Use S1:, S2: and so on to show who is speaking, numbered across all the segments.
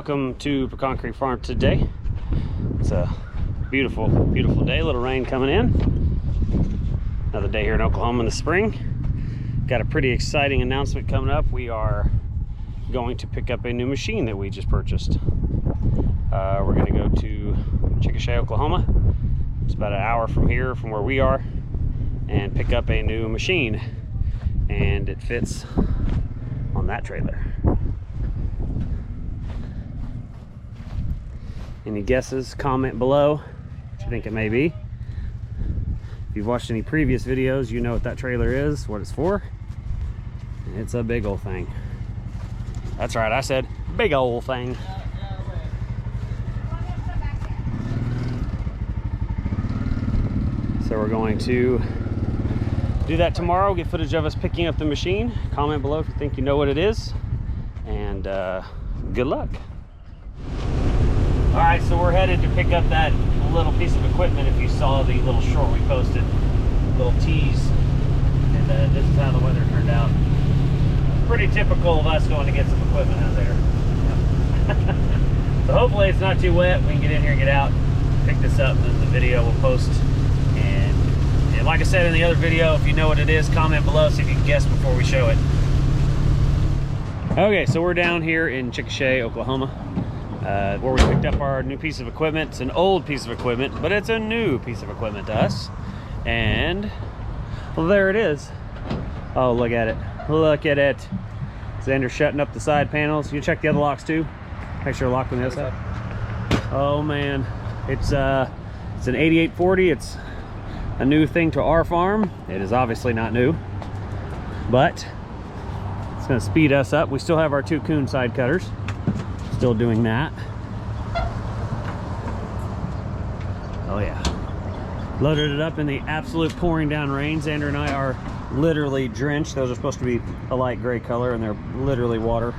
S1: welcome to Concrete Farm today. It's a beautiful, beautiful day. A little rain coming in. Another day here in Oklahoma in the spring. Got a pretty exciting announcement coming up. We are going to pick up a new machine that we just purchased. We're going to go to Chickasha, Oklahoma. It's about an hour from here, from where we are, and pick up a new machine. And it fits on that trailer. Any guesses? Comment below what you think it may be. If you've watched any previous videos, you know what that trailer is, what it's for. It's a big old thing. That's right, I said big old thing. So we're going to do that tomorrow, get footage of us picking up the machine. Comment below if you think you know what it is, and good luck. All right, so we're headed to pick up that little piece of equipment. If you saw the little short we posted, little tease, and this is how the weather turned out. Pretty typical of us going to get some equipment out there. So hopefully it's not too wet. We can get in here and get out, pick this up, and then the video will post. And like I said in the other video, if you know what it is, comment below, see if you can guess before we show it. Okay, so we're down here in Chickasha, Oklahoma, where we picked up our new piece of equipment. It's an old piece of equipment, but it's a new piece of equipment to us. And, well, there it is. Oh, look at it. Look at it. Xander's shutting up the side panels. You check the other locks too. Make sure they're locked on the other side. Oh man, it's an 8840. It's a new thing to our farm. It is obviously not new, but it's going to speed us up. We still have our two coon side cutters. Still doing that. Oh yeah. Loaded it up in the absolute pouring down rain. Xander and I are literally drenched. Those are supposed to be a light gray color, and they're literally water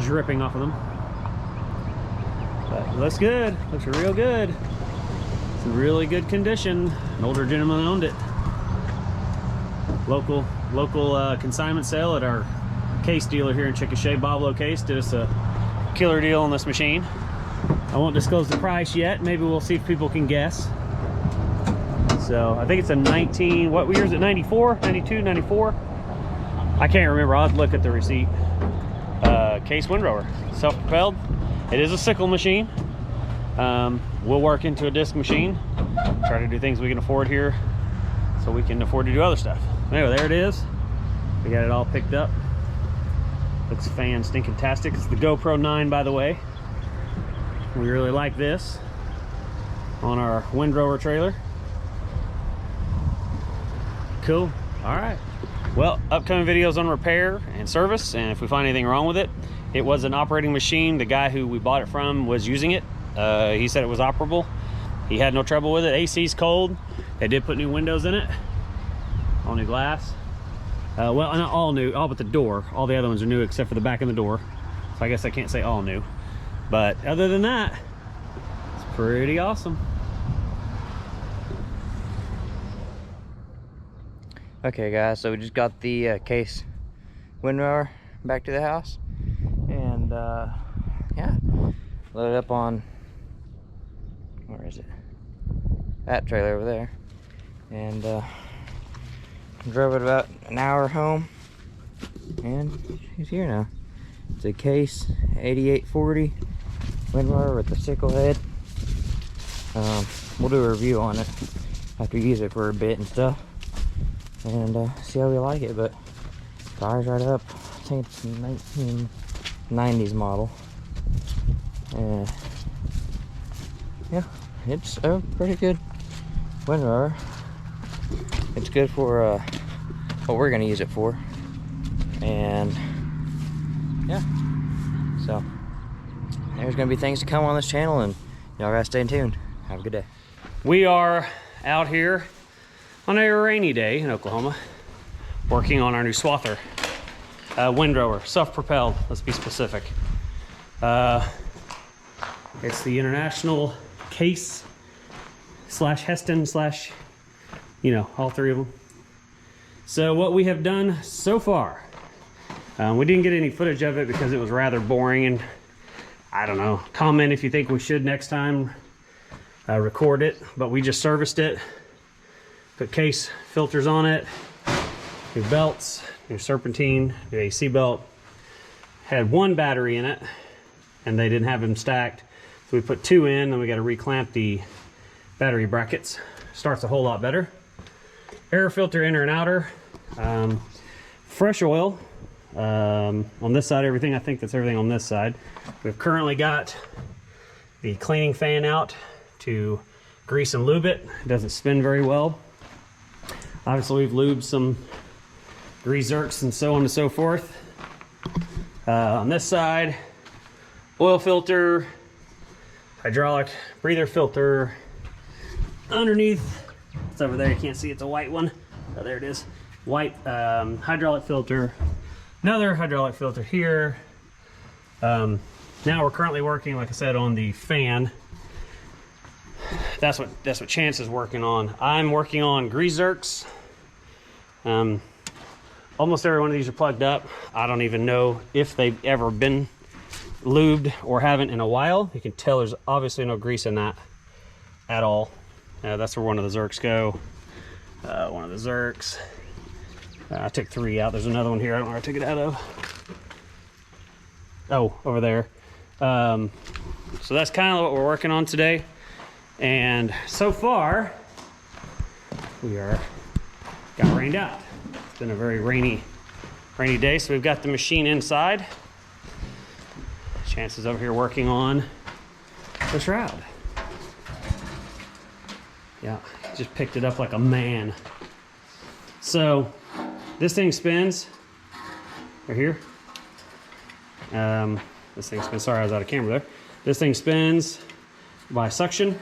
S1: dripping off of them. But it looks good. Looks real good. It's in really good condition. An older gentleman owned it. Local consignment sale at our case dealer here in Chickasha. Bob Lowe Case did us a killer deal on this machine. I won't disclose the price yet. Maybe we'll see if people can guess. So I think it's a 19, what year is it? 94, 92, 94? I can't remember. I'll have to look at the receipt. Case Windrower, self-propelled. It is a sickle machine. We'll work into a disc machine. Try to do things we can afford here so we can afford to do other stuff. Anyway, there it is. We got it all picked up. Looks fan-stinking-tastic. It's the GoPro 9, by the way. We really like this on our Windrower trailer. Cool. All right. Well, upcoming videos on repair and service, and if we find anything wrong with it. It was an operating machine. The guy who we bought it from was using it. He said it was operable. He had no trouble with it. AC's cold. They did put new windows in it. All new glass. Well, not all new, all but the door. All the other ones are new except for the back of the door. So I guess I can't say all new. But other than that, it's pretty awesome.
S2: Okay guys, so we just got the case Windrower back to the house, and yeah, loaded up on, where is it, that trailer over there, and drove it about an hour home, and he's here now. It's a case 8840 Windrower with the sickle head. We'll do a review on it after you use it for a bit and stuff, and see how we like it. But fires right up. I think it's 1990s model, and yeah, it's a pretty good Windrower. It's good for what we're gonna use it for, and yeah, so there's gonna be things to come on this channel, and y'all gotta stay tuned. Have a good day.
S1: We are out here on a rainy day in Oklahoma, working on our new swather. Windrower, self-propelled, let's be specific. It's the International Case / Heston / you know, all three of them. So what we have done so far, we didn't get any footage of it because it was rather boring and I don't know, comment if you think we should next time record it, but we just serviced it, put case filters on it, new belts, new serpentine, new AC belt. Had one battery in it and they didn't have them stacked, so we put 2 in, and we got to reclamp the battery brackets. Starts a whole lot better. Air filter inner and outer, fresh oil on this side. Everything, I think that's everything on this side. We've currently got the cleaning fan out to grease and lube it. It doesn't spin very well. Obviously we've lubed some grease zerks and so on and so forth. On this side, oil filter, hydraulic breather filter. Underneath, it's over there, you can't see, it's a white one. Oh, there it is. White hydraulic filter. Another hydraulic filter here. Now we're currently working, like I said, on the fan. That's what Chance is working on. I'm working on grease zerks. Almost every one of these are plugged up. I don't even know if they've ever been lubed or haven't in a while. You can tell there's obviously no grease in that at all. That's where one of the zerks go. One of the zerks. I took 3 out. There's another one here. I don't know where I took it out of. Oh, over there. So that's kind of what we're working on today. And so far, we got rained out. It's been a very rainy day, so we've got the machine inside. Chance is over here working on the shroud. Yeah, just picked it up like a man. So this thing spins right here. This thing spins, sorry I was out of camera there. This thing spins by suction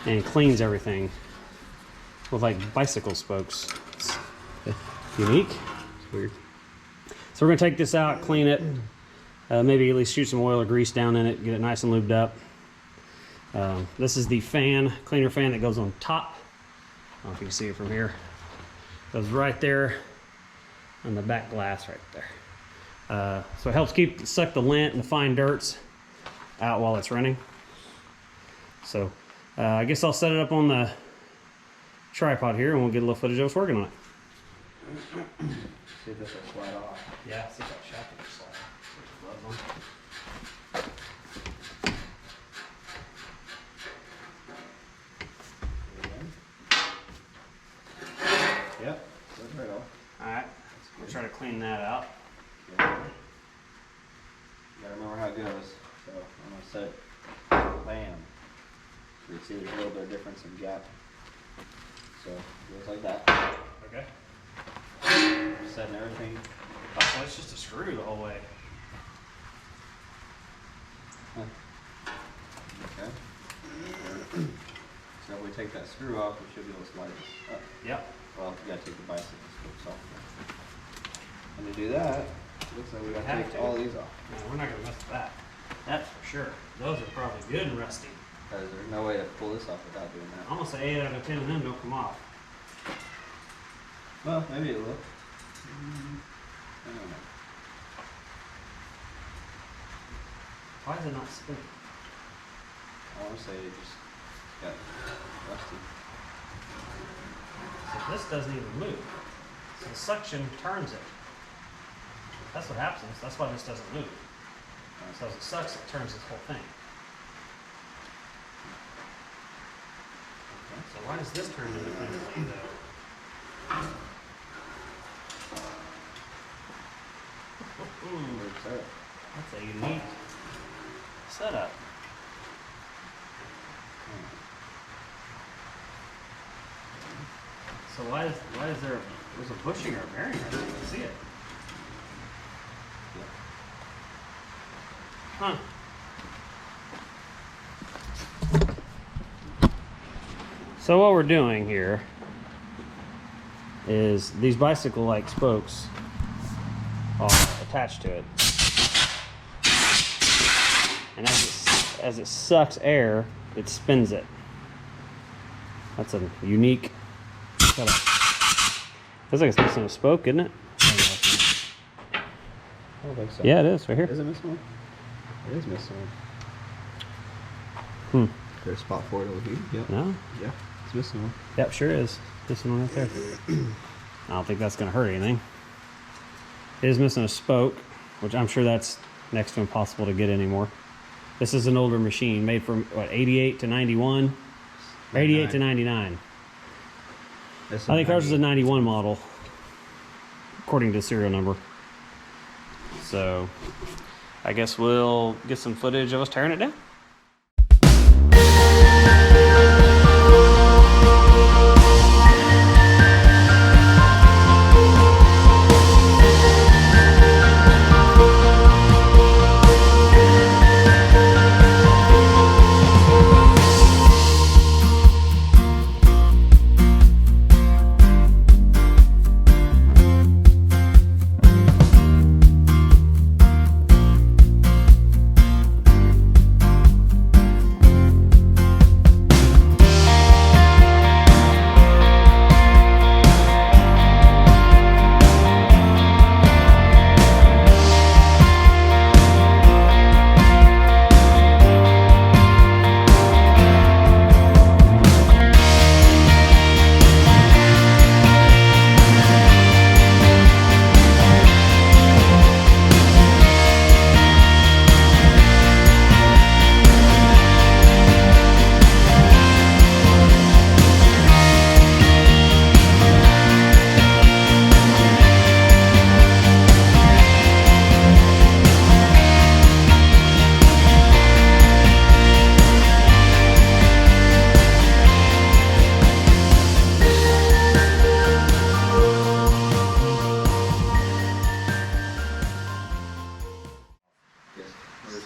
S1: and cleans everything with like bicycle spokes. It's unique, it's weird. So we're gonna take this out, clean it, maybe at least shoot some oil or grease down in it, get it nice and lubed up. This is the fan, cleaner fan that goes on top. I don't know if you can see it from here. Goes right there on the back glass right there. So it helps suck the lint and the fine dirts out while it's running. So I guess I'll set it up on the tripod here and we'll get a little footage of us working on it.
S2: See if this will slide off.
S1: Yeah, see if that shaft will slide off.
S2: Yep, that's right off.
S1: Alright, we'll try to clean that out.
S2: Yeah. You gotta remember how it goes. So I'm gonna set bam. So you can see there's a little bit of difference in gap. So it goes like that.
S1: Okay.
S2: Setting everything.
S1: Oh, so it's just a screw the whole way.
S2: Okay. So if we take that screw off, we should be able to slide this up.
S1: Yep.
S2: Well, you gotta take the bicycle spokes off. And to do that, it looks like we gotta take all these off.
S1: No, we're not gonna mess with that. That's for sure. Those are probably good and rusty.
S2: Because there's no way to pull this off without doing that.
S1: Almost 8 out of 10 of them don't come off.
S2: Well, maybe it will. I don't know.
S1: Why is it not spinning?
S2: I want to say it just got rusty.
S1: So this doesn't even move. So the suction turns it. That's what happens. That's why this doesn't move. So as it sucks, it turns this whole thing. So why does this turn independently though? Ooh, that's a unique setup. So why is there's a bushing or a bearing right there? You can see it. Huh. So what we're doing here is these bicycle-like spokes are attached to it. And as it sucks air, it spins it. That's a unique setup. Feels like it's missing a spoke, isn't it?
S2: I don't think so.
S1: Yeah, it is right here.
S2: Is it missing one?
S3: It is missing
S1: Hmm.
S3: one. There's a spot for it over here. Yep.
S1: No?
S3: Yeah, it's missing one.
S1: Yep, sure is. Missing one right there. I don't think that's going to hurt anything. It is missing a spoke, which I'm sure that's next to impossible to get anymore. This is an older machine made from, what, 88 to 91? 88 to 99. I think ours is a 91 model, according to the serial number. So, I guess we'll get some footage of us tearing it down.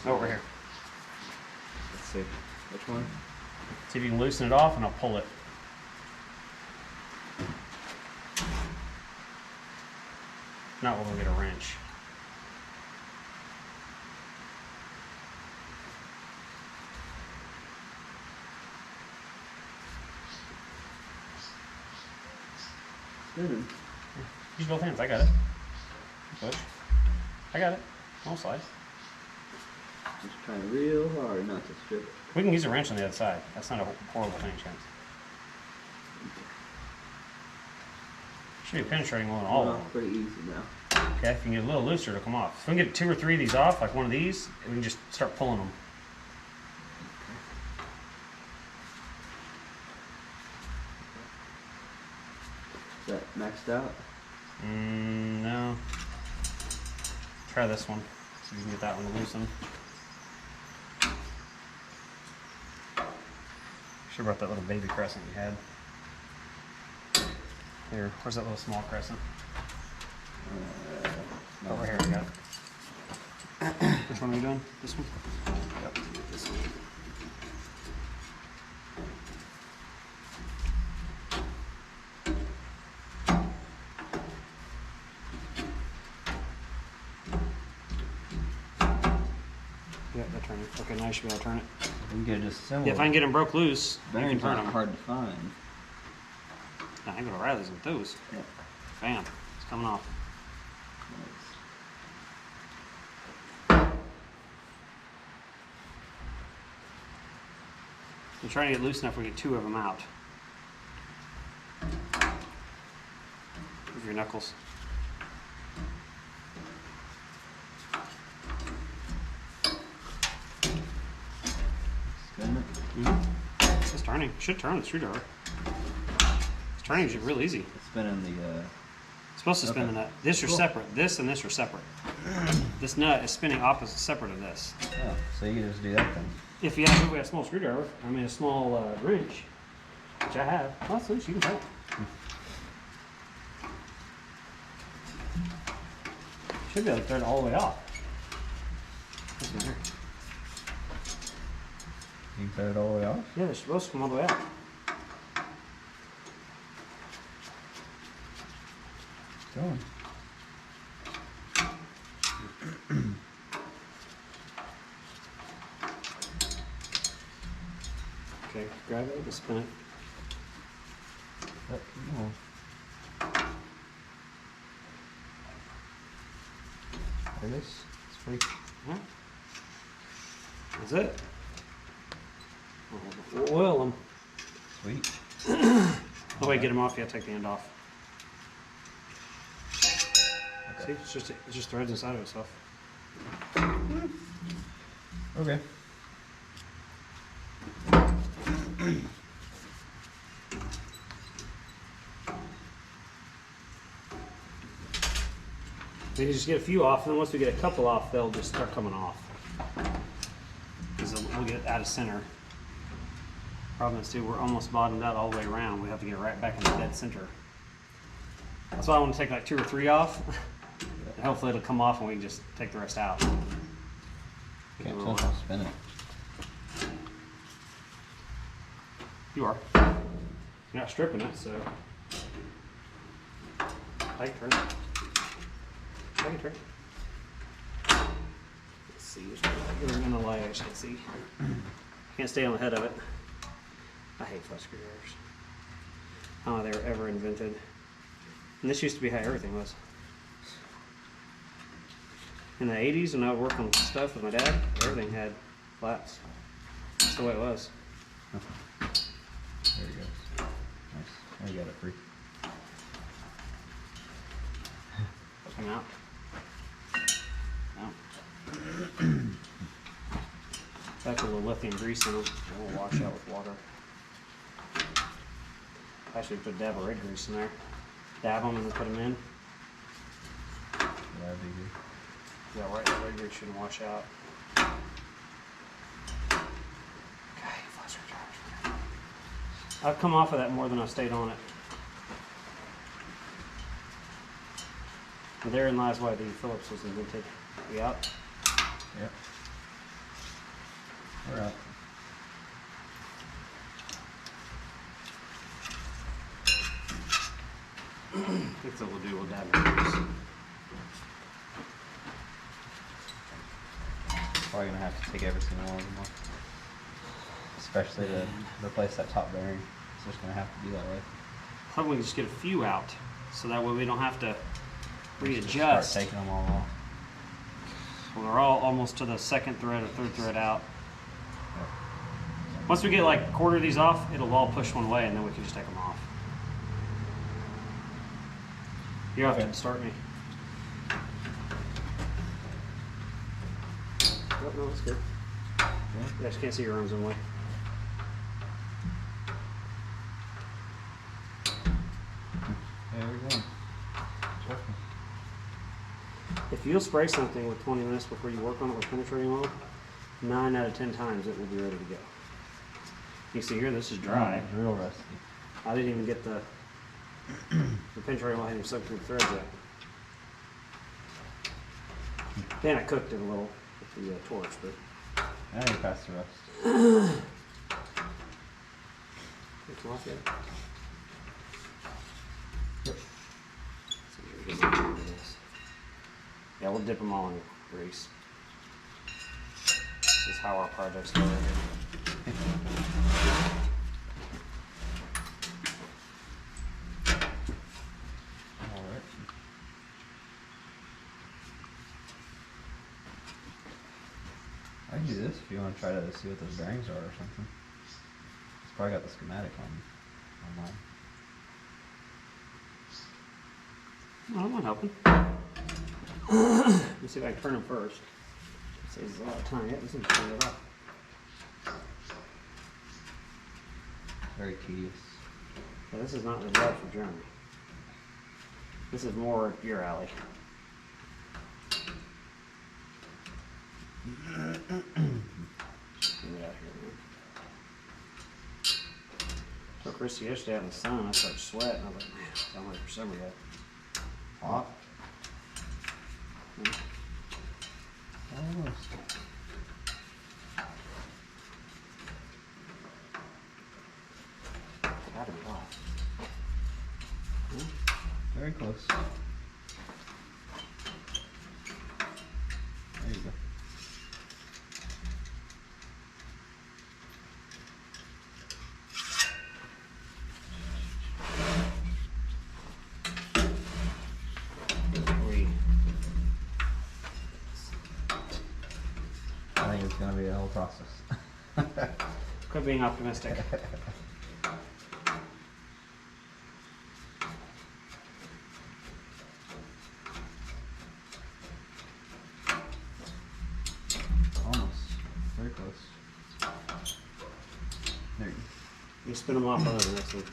S1: Over here.
S3: Let's see. Which one?
S1: See if you can loosen it off and I'll pull it. Not, we'll get a wrench.
S3: Spinning.
S1: Use both hands, I got it. Push. I got it. Don't slide.
S3: Just trying real hard not to strip it.
S1: We can use a wrench on the other side. That's not a horrible thing, Chance. Should be penetrating one all of them.
S3: Pretty easy now.
S1: Okay, if you can get a little looser, it'll come off. If we can get 2 or 3 of these off, like one of these, we can just start pulling them.
S3: Is that maxed out?
S1: No. Try this one. See if you can get that one to loosen. Should have brought that little baby crescent you had. Here, where's that little small crescent? Over here, we got it. Which one are we doing? This one? Yep, this one. Yeah, they're turning. Okay, now you should be able to turn it.
S3: We can get it disassembled.
S1: Yeah, if I can get them broke loose, you can
S3: Bearings
S1: turn
S3: aren't
S1: them.
S3: hard to find.
S1: I ain't gonna ride these with those.
S3: Yep.
S1: Bam, it's coming off. I'm trying to get loose enough we get 2 of them out. Move your knuckles.
S3: Spin it.
S1: It's just turning. It should turn with the screwdriver. It's turning real easy.
S3: It's spinning the.
S1: It's supposed to spin the nut. This are separate. This and this are separate. This nut is spinning opposite, separate of this.
S3: Oh, so you can just do that then.
S1: If you have a small screwdriver, I mean a small wrench, which I have, well, that's loose. You can tell. Should be able to turn it all the way off. This one here.
S3: You can turn it all the way off?
S1: Yeah, they're supposed to come all the way out.
S3: It's going.
S1: Okay, grab it and spin it.
S3: Yep, keep going. There it is. It's free.
S1: Huh? That's it. We'll oil them.
S3: Sweet.
S1: Oh wait, get them off. Yeah, take the end off.
S3: Okay.
S1: See, it just threads inside of itself.
S3: Okay.
S1: Then you just get a few off, and then once we get a couple off, they'll just start coming off. Because we'll get out of center. Problem is too, we're almost bottomed out all the way around. We have to get right back in the dead center. That's why I want to take like 2 or 3 off. And hopefully it'll come off and we can just take the rest out.
S3: Can't tell if I'll spin it.
S1: You are. You're not stripping it, so. I can turn it. I can turn it. Let's see. You're in the light, I just can't see. Can't stay on the head of it. I hate flat screwdrivers. I don't know if they were ever invented. And this used to be how everything was. In the 80s, when I would work on stuff with my dad, everything had flats. That's the way it was.
S3: There you go. Nice. I got it free.
S1: Come out. No. Back a little lithium grease in them. It will wash out with water. Actually, put a dab of red grease in there. Dab them and then put them in.
S3: That'd be good.
S1: Yeah, right. The red grease shouldn't wash out. God, you flat screwdrivers. I've come off of that more than I've stayed on it. And therein lies why the Phillips was invented. We out?
S3: Yep. We're out.
S1: I think that's what we'll do. We'll dab red grease.
S3: Probably gonna have to take every single one of them off. Especially to replace that top bearing. It's just gonna have to be that way.
S1: I thought we could just get a few out, so that way we don't have to
S3: Start
S1: readjust.
S3: taking them all off.
S1: Well, they're all almost to the 2nd thread or 3rd thread out.
S3: Yep.
S1: Once we get like a quarter of these off, it'll all push one way, and then we can just take them off. You have
S3: Okay.
S1: to start me. Oh, no, that's good.
S3: Yeah.
S1: I just can't see your arms in the way.
S3: There we go. Working.
S1: If you'll spray something with 20 minutes before you work on it with penetrating oil, 9 out of 10 times it will be ready to go. You see here, this is dry.
S3: It's real rusty.
S1: I didn't even get the penetrating oil hadn't even soaked through the threads yet. Then I cooked it a little with the torch, but
S3: Now you're past the rust.
S1: it's off yet. Yeah, we'll dip them all in grease. This is how our projects go right here.
S3: Alright. I can do this if you want to try to see what those bearings are or something. It's probably got the schematic online.
S1: No, I'm not helping. Let me see if I can turn them first. Saves a lot of time. Yeah, this is turn it off.
S3: Very tedious.
S1: Yeah, this is not the job for Jeremy. This is more up your alley. Get it out here, man. Took Christy yesterday out in the sun. I started sweating. I was like, man, I'm ready for summer yet.
S3: Hot? Almost.
S1: Gotta be hot.
S3: Very close. There you go. I think it's gonna be a hell whole process.
S1: Quit being optimistic.
S3: Almost. Very close. There you go.
S1: You spin them off on the next one.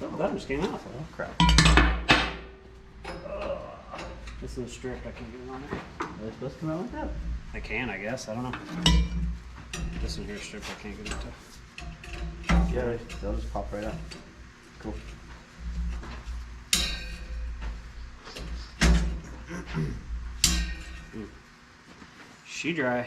S1: Oh, that just came out.
S3: Oh crap.
S1: This one's stripped. I can't get it on there.
S3: Are they supposed to come out like that?
S1: I can, I guess. I don't know. This one here is stripped. I can't get it to.
S3: Yeah, they'll just pop right out. Cool.
S1: She dry.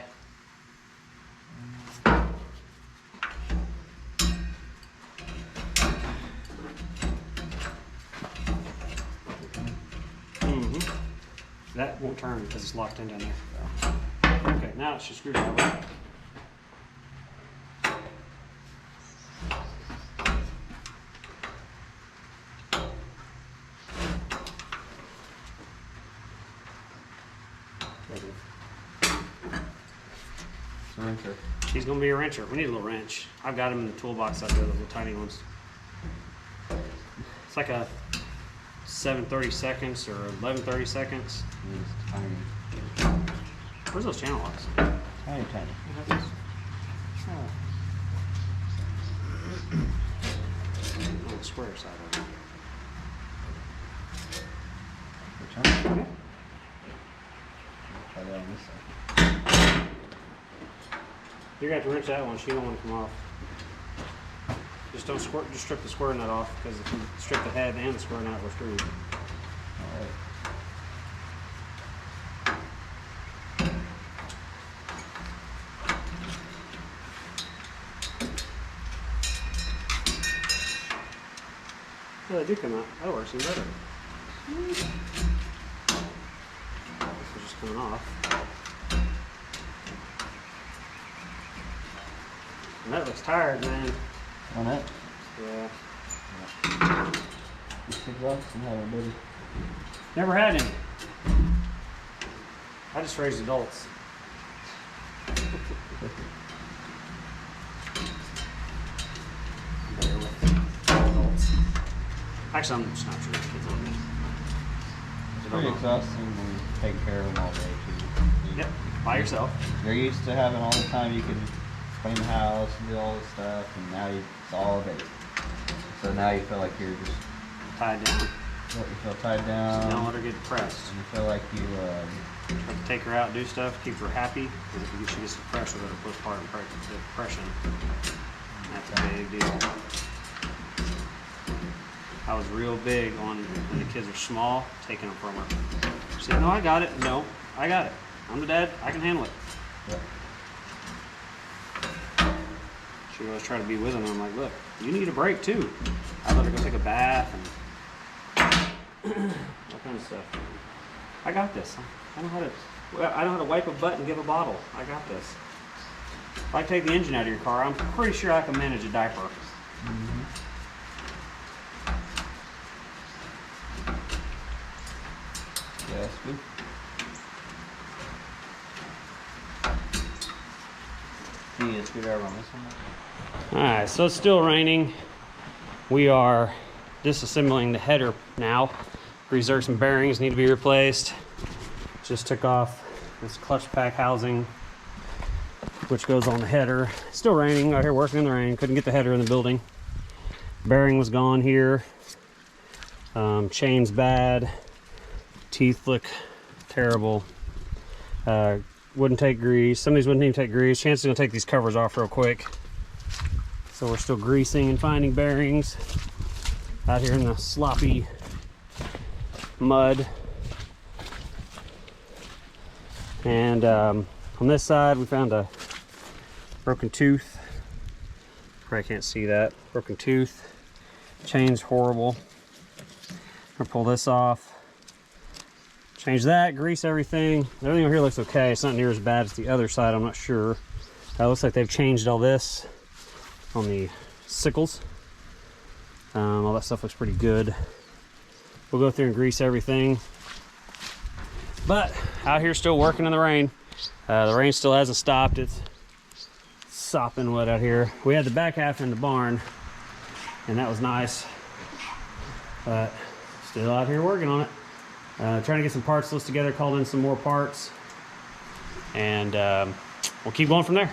S1: That won't turn because it's locked in down there. Okay, now it's just screwdriver.
S3: It's a wrencher.
S1: He's gonna be a wrencher. We need a little wrench. I've got him in the toolbox out there, the little tiny ones. It's like a 7/30 seconds or 11/30 seconds.
S3: It's tiny.
S1: Where's those channel locks?
S3: Tiny.
S1: Oh, the square side of it.
S3: Which one?
S1: Okay.
S3: Try that on this side.
S1: You're gonna have to wrench that one. She don't want to come off. Just don't squirt. Just strip the square nut off because if you strip the head and the square nut, we're screwed.
S3: Alright.
S1: Oh, they do come out. That works even better. This is just coming off. And that looks tired, man.
S3: On it?
S1: Yeah.
S3: These big rocks and have a baby.
S1: Never had any. I just raised adults. Better with adults. Actually, I'm just not sure if kids love me.
S3: It's pretty exhausting when you're taking care of them all day too.
S1: Yep, by yourself.
S3: You're used to having all the time you can clean the house and do all this stuff, and now it's all day. So now you feel like you're just
S1: Tied down.
S3: you feel tied
S1: Don't
S3: down.
S1: let her get depressed.
S3: And you feel like you
S1: Try to take her out, do stuff, keep her happy. Because if she gets depressed, we're going to postpartum depression. That's a big deal. I was real big on when the kids are small, taking them from her. She said, "No, I got it." No, I got it. I'm the dad. I can handle it.
S3: yeah.
S1: She would always try to be with them. I'm like, "Look, you need a break too." I let her go take a bath and all kinds of stuff. I got this. I know how to wipe a butt and give a bottle. I got this. If I take the engine out of your car, I'm pretty sure I can manage a diaper.
S3: Mm-hmm. Yeah, that's good. Do you need a screwdriver on this one?
S1: Alright, so it's still raining. We are disassembling the header now. Reserve some bearings need to be replaced. Just took off this clutch pack housing, which goes on the header. Still raining, out here working in the rain. Couldn't get the header in the building. Bearing was gone here. Chain's bad. Teeth look terrible. Wouldn't take grease. Some of these wouldn't even take grease. Chance is gonna take these covers off real quick. So we're still greasing and finding bearings out here in the sloppy mud. And on this side we found a broken tooth. Probably can't see that. Broken tooth. Chain's horrible. I'll pull this off. Change that, grease everything. Everything over here looks okay. It's not near as bad as the other side, I'm not sure. It looks like they've changed all this on the sickles. All that stuff looks pretty good. We'll go through and grease everything. But out here still working in the rain. The rain still hasn't stopped. It's sopping wet out here. We had the back half in the barn, and that was nice, but still out here working on it. Trying to get some parts lists together, called in some more parts, and we'll keep going from there.